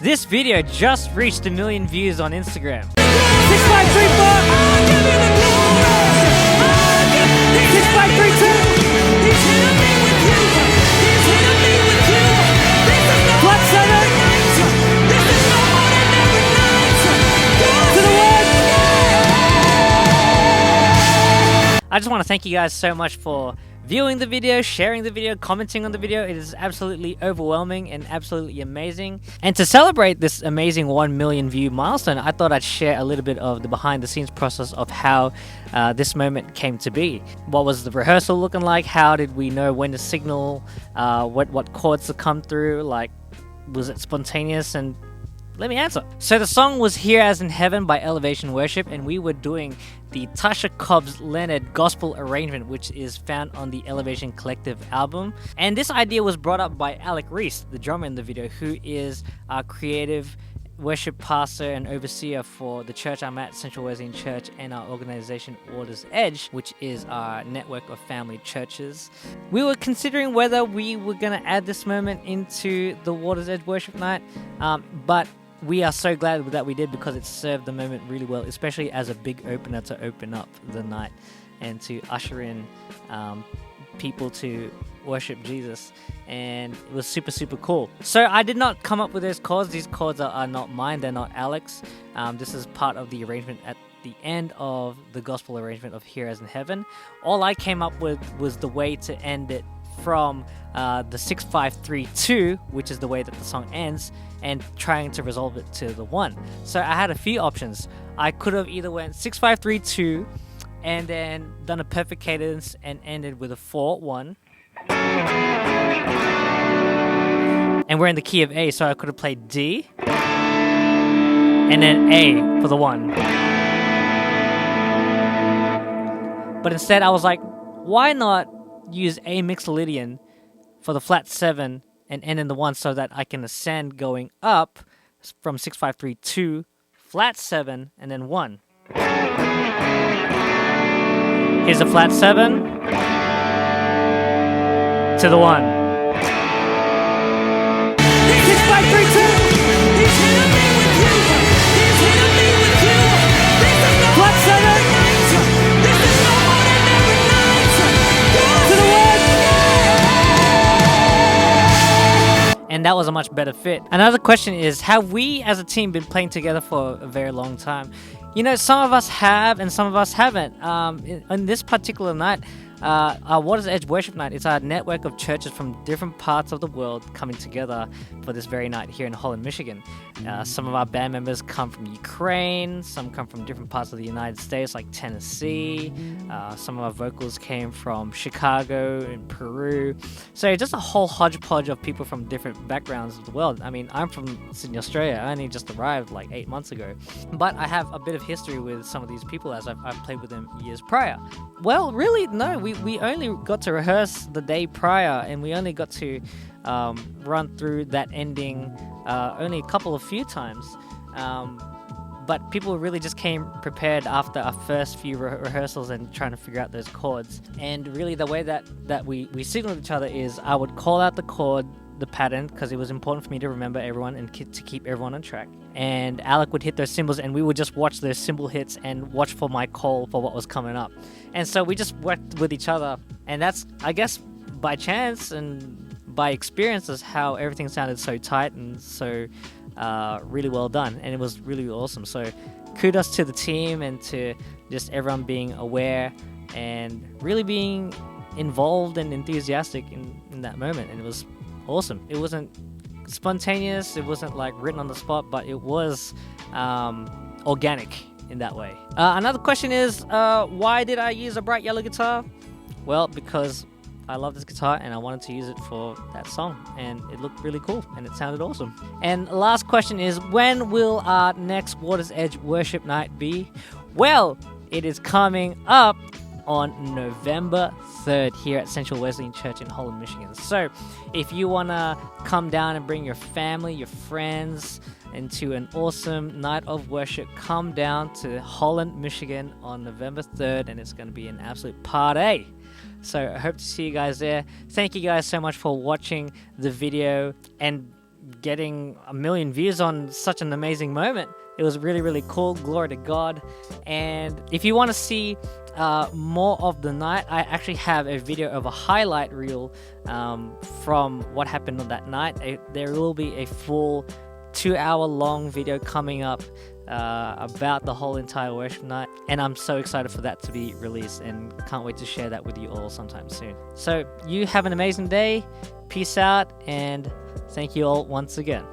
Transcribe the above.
This video just reached 1 million views on Instagram. 6534! 6532! Flat 7! To the 1! I just want to thank you guys so much for viewing the video, sharing the video, commenting on the video. It is absolutely overwhelming and absolutely amazing. And to celebrate this amazing 1 million view milestone, I thought I'd share a little bit of the behind the scenes process of how this moment came to be. What was the rehearsal looking like? How did we know when to signal? What chords to come through? Like, was it spontaneous? And let me answer. So the song was Here As in Heaven by Elevation Worship, and we were doing the Tasha Cobbs Leonard gospel arrangement, which is found on the Elevation Collective album. And this idea was brought up by Alec Reese, the drummer in the video, who is our creative worship pastor and overseer for the church I'm at, Central Wesleyan Church, and our organization Water's Edge, which is our network of family churches. We were considering whether we were going to add this moment into the Water's Edge worship night, but we are so glad that we did, because it served the moment really well, especially as a big opener to open up the night and to usher in people to worship Jesus. And it was super, super cool. So I did not come up with those chords. These chords are not mine. They're not Alex. This is part of the arrangement at the end of the gospel arrangement of Here As in Heaven. All I came up with was the way to end it from the 6532, which is the way that the song ends, and trying to resolve it to the 1. So I had a few options. I could have either went 6532 and then done a perfect cadence and ended with a 4-1. And we're in the key of A, so I could have played D and then A for the 1. But instead I was like, why not use A Mixolydian for the flat 7 and end in the 1, so that I can ascend going up from 6532, flat 7, and then 1. Here's a flat 7 to the 1. 6532! Flat 7! And that was a much better fit. Another question is, have we as a team been playing together for a very long time? You know, some of us have and some of us haven't. In this particular night, our Water's Edge worship night, it's our network of churches from different parts of the world coming together for this very night here in Holland, Michigan. Some of our band members come from Ukraine, some come from different parts of the United States like Tennessee, some of our vocals came from Chicago and Peru. So just a whole hodgepodge of people from different backgrounds of the world. I mean, I'm from Sydney, Australia. I only just arrived like 8 months ago, but I have a bit of history with some of these people as I've played with them years prior. Well, really, no, we only got to rehearse the day prior, and we only got to run through that ending only a few times. But people really just came prepared after our first few rehearsals and trying to figure out those chords. And really the way that we signaled each other is I would call out the chord, the pattern, because it was important for me to remember everyone and to keep everyone on track. And Alec would hit those cymbals, and we would just watch those cymbal hits and watch for my call for what was coming up. And so we just worked with each other, and that's, I guess, by chance and by experience, is how everything sounded so tight and so really well done. And it was really awesome. So kudos to the team and to just everyone being aware and really being involved and enthusiastic in that moment. And it was awesome. It wasn't spontaneous, it wasn't like written on the spot, but it was organic in that way. Another question is, why did I use a bright yellow guitar? Well, because I love this guitar and I wanted to use it for that song, and it looked really cool and it sounded awesome. And last question is, when will our next Water's Edge worship night be? Well, it is coming up on November 3rd here at Central Wesleyan Church in Holland, Michigan. So if you want to come down and bring your family, your friends into an awesome night of worship, come down to Holland, Michigan on November 3rd, and it's going to be an absolute party. So I hope to see you guys there. Thank you guys so much for watching the video, and getting 1 million views on such an amazing moment. It was really, really cool. Glory to God. And if you want to see more of the night, I actually have a video of a highlight reel from what happened on that night. There will be a full 2-hour long video coming up about the whole entire worship night, and I'm so excited for that to be released and can't wait to share that with you all sometime soon. So you have an amazing day. Peace out, and thank you all once again.